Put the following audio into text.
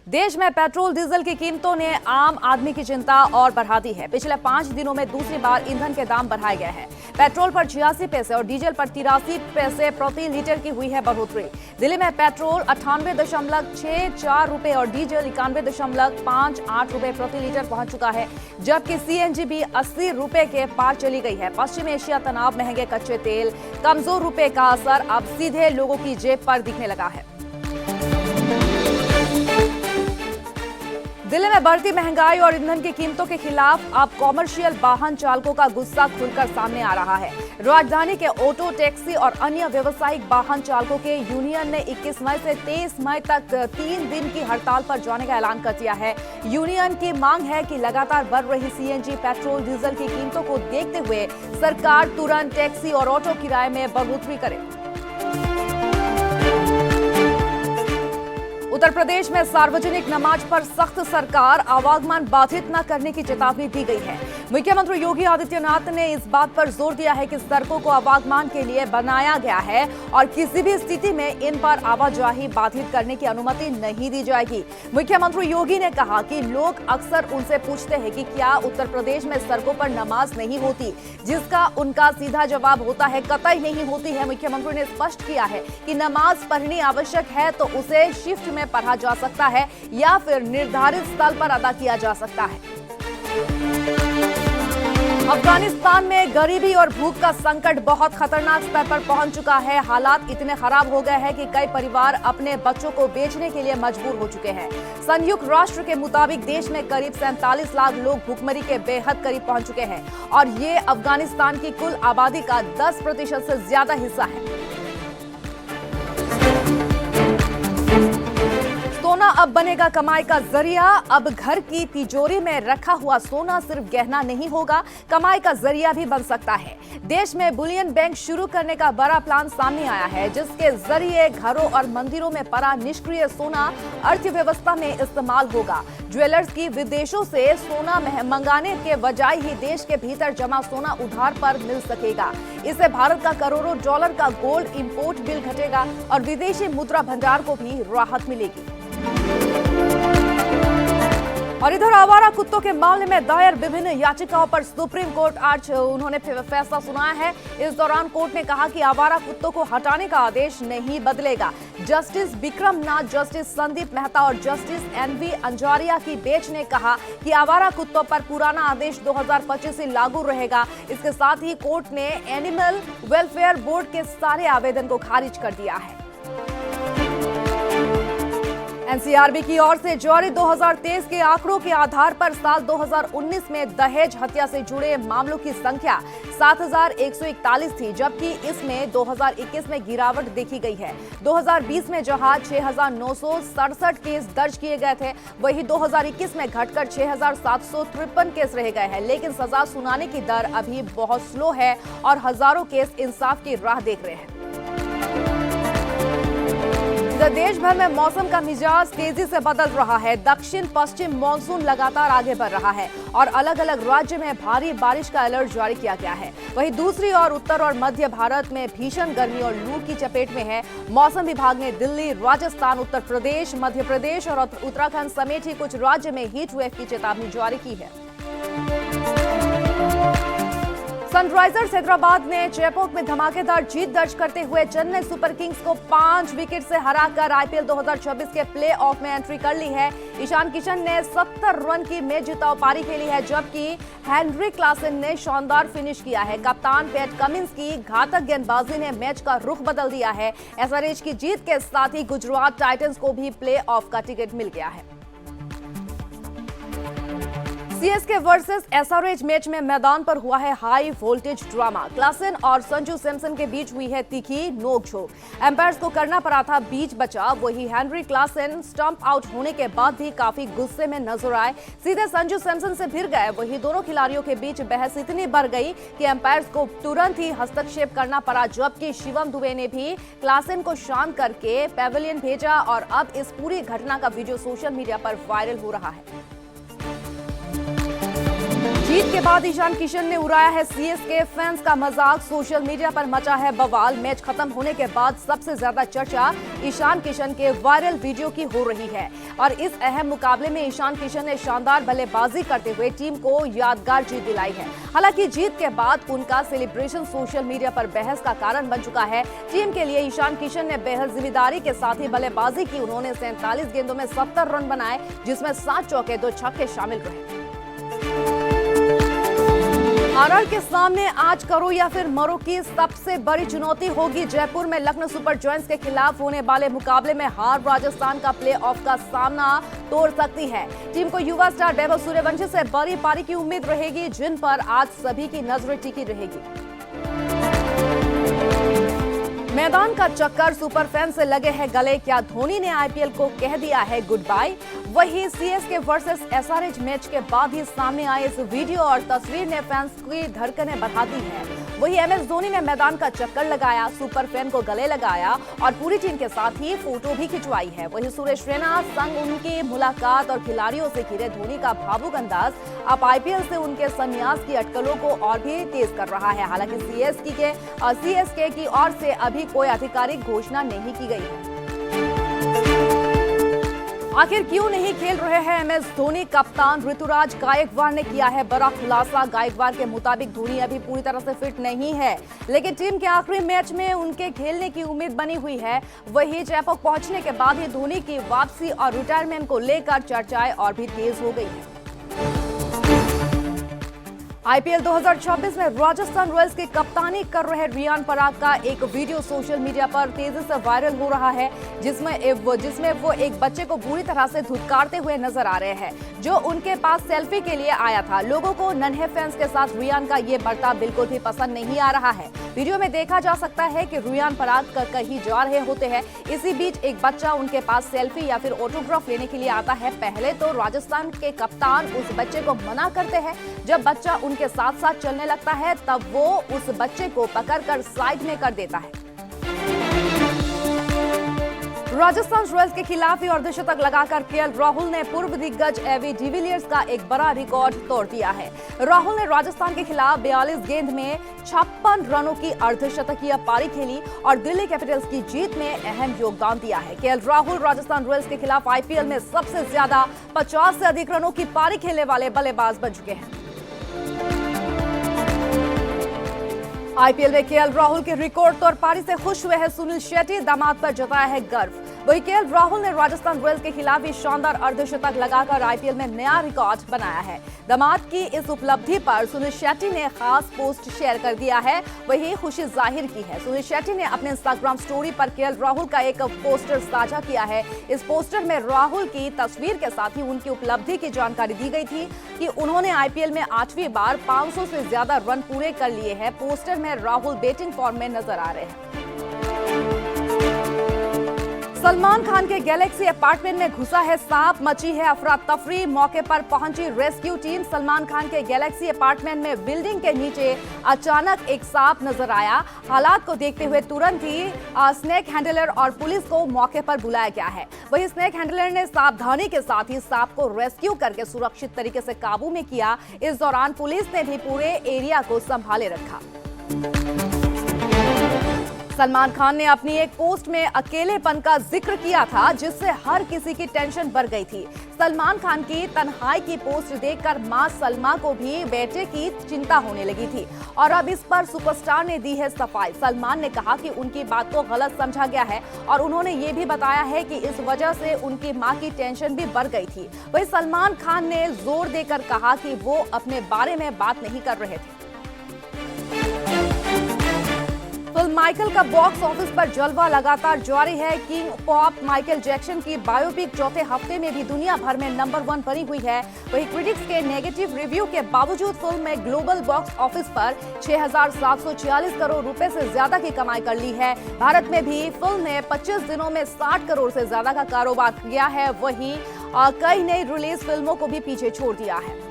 देश में petrol diesel की कीमतों ने आम आदमी की चिंता और बढ़ा दी है। पिछले 5 दिनों में दूसरी बार ईंधन के दाम बढ़ाए गए हैं। पेट्रोल पर 86 पैसे और डीजल पर 83 पैसे प्रति लीटर की हुई है बढ़ोतरी। दिल्ली में पेट्रोल 98.64 रुपए और डीजल 91.58 रुपए प्रति लीटर पहुंच चुका है, जबकि सीएनजी भी 80 रुपए के पार चली गई है। पश्चिम एशिया तनाव, महंगे कच्चे तेल, कमजोर रुपए का असर अब सीधे लोगों की जेब पर दिखने लगा है। दिल्ली में बढ़ती महंगाई और ईंधन की कीमतों के खिलाफ अब कॉमर्शियल वाहन चालकों का गुस्सा खुलकर सामने आ रहा है। राजधानी के ऑटो, टैक्सी और अन्य व्यावसायिक वाहन चालकों के यूनियन ने 21 मई से 23 मई तक 3 दिन की हड़ताल पर जाने का ऐलान कर दिया है। यूनियन की मांग है कि लगातार बढ़ रही सीएनजी, पेट्रोल, डीजल की कीमतों को देखते हुए सरकार तुरंत टैक्सी और ऑटो किराए में बढ़ोतरी करे। उत्तर प्रदेश में सार्वजनिक नमाज पर सख्त सरकार, आवागमन बाधित न करने की चेतावनी दी गई है। मुख्यमंत्री योगी आदित्यनाथ ने इस बात पर जोर दिया है कि सड़कों को आवागमन के लिए बनाया गया है और किसी भी स्थिति में इन पर आवाजाही बाधित करने की अनुमति नहीं दी जाएगी। मुख्यमंत्री योगी ने कहा कि लोग अक्सर उनसे पूछते हैं कि क्या उत्तर प्रदेश में सड़कों पर नमाज नहीं होती, जिसका उनका सीधा जवाब होता है कतई नहीं होती है। मुख्यमंत्री ने स्पष्ट किया है कि नमाज पढ़नी आवश्यक है तो उसे शिफ्ट में पढ़ा जा सकता है या फिर निर्धारित स्थल पर अदा किया जा सकता है। अफगानिस्तान में गरीबी और भूख का संकट बहुत खतरनाक स्तर पर पहुंच चुका है। हालात इतने खराब हो गए हैं कि कई परिवार अपने बच्चों को बेचने के लिए मजबूर हो चुके हैं। संयुक्त राष्ट्र के मुताबिक देश में करीब 47 लाख लोग भूखमरी के बेहद करीब पहुंच चुके हैं और ये अफगानिस्तान की कुल आबादी का 10% से ज्यादा हिस्सा है। सोना अब बनेगा कमाई का जरिया। अब घर की तिजोरी में रखा हुआ सोना सिर्फ गहना नहीं होगा, कमाई का जरिया भी बन सकता है। देश में बुलियन बैंक शुरू करने का बड़ा प्लान सामने आया है, जिसके जरिए घरों और मंदिरों में पड़ा निष्क्रिय सोना अर्थव्यवस्था में इस्तेमाल होगा। ज्वेलर्स की विदेशों से सोना मंगाने के बजाय ही देश के भीतर जमा सोना उधार पर मिल सकेगा। इससे भारत का करोड़ों डॉलर का गोल्ड इंपोर्ट बिल घटेगा और विदेशी मुद्रा भंडार को भी राहत मिलेगी। और इधर आवारा कुत्तों के मामले में दायर विभिन्न याचिकाओं पर सुप्रीम कोर्ट आज उन्होंने फैसला सुनाया है। इस दौरान कोर्ट ने कहा कि आवारा कुत्तों को हटाने का आदेश नहीं बदलेगा। जस्टिस विक्रम नाथ, जस्टिस संदीप मेहता और जस्टिस एनवी अंजारिया की बेंच ने कहा कि आवारा कुत्तों पर पुराना आदेश 2025 से लागू रहेगा। इसके साथ ही कोर्ट ने एनिमल वेलफेयर बोर्ड के सारे आवेदन को खारिज कर दिया है। एनसीआरबी की ओर से जारी 2023 के आंकड़ों के आधार पर साल 2019 में दहेज हत्या से जुड़े मामलों की संख्या 7,141 थी, जबकि इसमें 2021 में गिरावट देखी गई है। 2020 में जहां 6,967 केस दर्ज किए गए थे, वहीं 2021 में घटकर 6,753 केस रह गए हैं। लेकिन सजा सुनाने की दर अभी बहुत स्लो है और हजारों केस इंसाफ की राह देख रहे हैं। देश भर में मौसम का मिजाज तेजी से बदल रहा है। दक्षिण पश्चिम मानसून लगातार आगे बढ़ रहा है और अलग अलग राज्य में भारी बारिश का अलर्ट जारी किया गया है। वहीं दूसरी ओर उत्तर और मध्य भारत में भीषण गर्मी और लू की चपेट में है। मौसम विभाग ने दिल्ली, राजस्थान, उत्तर प्रदेश, मध्य प्रदेश और उत्तराखंड समेत ही कुछ राज्य में हीट वेव की चेतावनी जारी की है। सनराइजर्स हैदराबाद ने जयपुर में धमाकेदार जीत दर्ज करते हुए चेन्नई सुपर किंग्स को 5 विकेट से हराकर आईपीएल 2024 के प्लेऑफ में एंट्री कर ली है। ईशान किशन ने 70 रन की मैच जिताऊ पारी खेली है, जबकि हेनरी क्लासन ने शानदार फिनिश किया है। कप्तान पैट कमिंस की घातक गेंदबाजी ने मैच का रुख बदल दिया है। एसआरएच की जीत के साथ ही गुजरात टाइटंस को भी प्लेऑफ का टिकट मिल गया है। सीएसके वर्सेस एसआरएच मैच में मैदान पर हुआ है हाई वोल्टेज ड्रामा। क्लासन और संजू सैमसन के बीच हुई है तीखी नोकझोंक। एम्पायर्स को करना पड़ा था बीच बचाव। वही हेनरी क्लासन स्टंप आउट होने के बाद भी काफी गुस्से में नजर आए, सीधे संजू सैमसन से भिड़ गए। वही दोनों खिलाड़ियों के बीच बहस इतनी बढ़ गई कि एम्पायर्स को तुरंत ही हस्तक्षेप करना पड़ा, जबकि शिवम दुबे ने भी क्लासन को शांत करके पैवेलियन भेजा और अब इस पूरी घटना का वीडियो सोशल मीडिया पर वायरल हो रहा है। जीत के बाद ईशान किशन ने उड़ाया है सीएसके फैंस का मजाक। सोशल मीडिया पर मचा है बवाल। मैच खत्म होने के बाद सबसे ज्यादा चर्चा ईशान किशन के वायरल वीडियो की हो रही है और इस अहम मुकाबले में ईशान किशन ने शानदार बल्लेबाजी करते हुए टीम को यादगार जीत दिलाई है। हालांकि जीत के बाद उनका सेलिब्रेशन सोशल मीडिया पर बहस का कारण बन चुका है। टीम के लिए ईशान किशन ने बेहद जिम्मेदारी के साथ ही बल्लेबाजी की। उन्होंने 47 गेंदों में 70 रन बनाए, जिसमें 7 चौके 2 छक्के शामिल रहे। आरआर के सामने आज करो या फिर मरो की सबसे बड़ी चुनौती होगी। जयपुर में लखनऊ सुपर जायंट्स के खिलाफ होने वाले मुकाबले में हार राजस्थान का प्लेऑफ का सामना तोड़ सकती है। टीम को युवा स्टार वैभव सूर्यवंशी से बड़ी पारी की उम्मीद रहेगी, जिन पर आज सभी की नजरें टिकी रहेगी। मैदान का चक्कर सुपर फैन से लगे हैं गले। क्या धोनी ने आईपीएल को कह दिया है गुड बाय? वही सीएसके वर्सेस एसआरएच मैच के बाद ही सामने आए इस वीडियो और तस्वीर ने फैंस की धड़कनें बढ़ा दी है। वही एमएस धोनी ने मैदान का चक्कर लगाया, सुपर फैन को गले लगाया और पूरी टीम के साथ ही फोटो भी खिंचवाई है। वही सुरेश रैना संग उनकी मुलाकात और खिलाड़ियों से घिरे धोनी का भावुक अंदाज अब आईपीएल से उनके संन्यास की अटकलों को और भी तेज कर रहा है। हालांकि सीएसके की ओर से अभी कोई आधिकारिक घोषणा नहीं की गई है। आखिर क्यों नहीं खेल रहे हैं एमएस धोनी? कप्तान ऋतुराज गायकवाड़ ने किया है बड़ा खुलासा। गायकवाड़ के मुताबिक धोनी अभी पूरी तरह से फिट नहीं है, लेकिन टीम के आखिरी मैच में उनके खेलने की उम्मीद बनी हुई है। वहीं जयपुर पहुंचने के बाद ही धोनी की वापसी और रिटायरमेंट को लेकर चर्चाएं और भी तेज हो गई है। आईपीएल 2024 में राजस्थान रॉयल्स की कप्तानी कर रहे रियान पराग का एक वीडियो सोशल मीडिया पर तेजी से वायरल हो रहा है, जिसमें वो एक बच्चे को बुरी तरह से धुतकारते हुए नजर आ रहे हैं, जो उनके पास सेल्फी के लिए आया था। लोगों को नन्हे फैंस के साथ रियान का ये बर्ताव बिल्कुल भी पसंद नहीं आ रहा है। वीडियो में देखा जा सकता है कि रियान पराग कहीं जा रहे होते हैं। इसी बीच एक बच्चा उनके पास सेल्फी या फिर ऑटोग्राफ लेने के लिए आता है। पहले तो राजस्थान के कप्तान उस बच्चे को मना करते हैं। जब बच्चा उनके साथ साथ चलने लगता है, तब वो उस बच्चे को पकड़कर साइड में कर देता है। राजस्थान रॉयल्स के खिलाफ ही अर्धशतक लगाकर केएल राहुल ने पूर्व दिग्गज एवी डिविलियर्स का एक बड़ा रिकॉर्ड तोड़ दिया है। राहुल ने राजस्थान के खिलाफ 42 गेंद में 56 रनों की अर्धशतकीय पारी खेली और दिल्ली कैपिटल्स की जीत में अहम योगदान दिया है। केएल राहुल राजस्थान रॉयल्स के खिलाफ आईपीएल में सबसे ज्यादा 50 से अधिक रनों की पारी खेलने वाले बल्लेबाज बन चुके हैं। आईपीएल में केएल राहुल के रिकॉर्ड तौर पारी से खुश हुए हैं सुनील शेट्टी। दामाद पर जताया है गर्व। वही केएल राहुल ने राजस्थान रॉयल्स के खिलाफ ही शानदार अर्धशतक लगाकर आईपीएल में नया रिकॉर्ड बनाया है। दामाद की इस उपलब्धि पर सुनील शेट्टी ने खास पोस्ट शेयर कर दिया है, वही खुशी जाहिर की है। सुनील शेट्टी ने अपने इंस्टाग्राम स्टोरी पर केएल राहुल का एक पोस्टर साझा किया है। इस पोस्टर में राहुल की तस्वीर के साथ ही उनकी उपलब्धि की जानकारी दी गई थी कि उन्होंने आईपीएल में 8वीं बार 500 से ज्यादा रन पूरे कर लिए हैं। पोस्टर में राहुल बैटिंग फॉर्म में नजर आ रहे हैं। सलमान खान के गैलेक्सी अपार्टमेंट में घुसा है सांप, मची है अफरा तफरी। मौके पर पहुंची रेस्क्यू टीम। सलमान खान के गैलेक्सी अपार्टमेंट में बिल्डिंग के नीचे अचानक एक सांप नजर आया। हालात को देखते हुए तुरंत ही स्नेक हैंडलर और पुलिस को मौके पर बुलाया गया है। वही स्नेक हैंडलर ने सावधानी के साथ ही सांप को रेस्क्यू करके सुरक्षित तरीके से काबू में किया। इस दौरान पुलिस ने भी पूरे एरिया को संभाले रखा। सलमान खान ने अपनी एक पोस्ट में अकेलेपन का जिक्र किया था, जिससे हर किसी की टेंशन बढ़ गई थी। सलमान खान की तन्हाई की पोस्ट देखकर मां सलमा को भी बेटे की चिंता होने लगी थी और अब इस पर सुपरस्टार ने दी है सफाई। सलमान ने कहा कि उनकी बात को गलत समझा गया है और उन्होंने ये भी बताया है कि इस वजह से उनकी मां की टेंशन भी बढ़ गई थी। वही सलमान खान ने जोर देकर कहा कि वो अपने बारे में बात नहीं कर रहे थे। फिल्म माइकल का बॉक्स ऑफिस पर जलवा लगातार जारी है। किंग पॉप माइकल जैक्सन की बायोपिक चौथे हफ्ते में भी दुनिया भर में नंबर 1 बनी हुई है। वहीं क्रिटिक्स के नेगेटिव रिव्यू के बावजूद फिल्म में ग्लोबल बॉक्स ऑफिस पर 6,746 करोड़ रुपए से ज्यादा की कमाई कर ली है। भारत में भी फिल्म ने 25 दिनों में 60 करोड़ से ज्यादा का कारोबार किया है। वहीं कई नई रिलीज फिल्मों को भी पीछे छोड़ दिया है।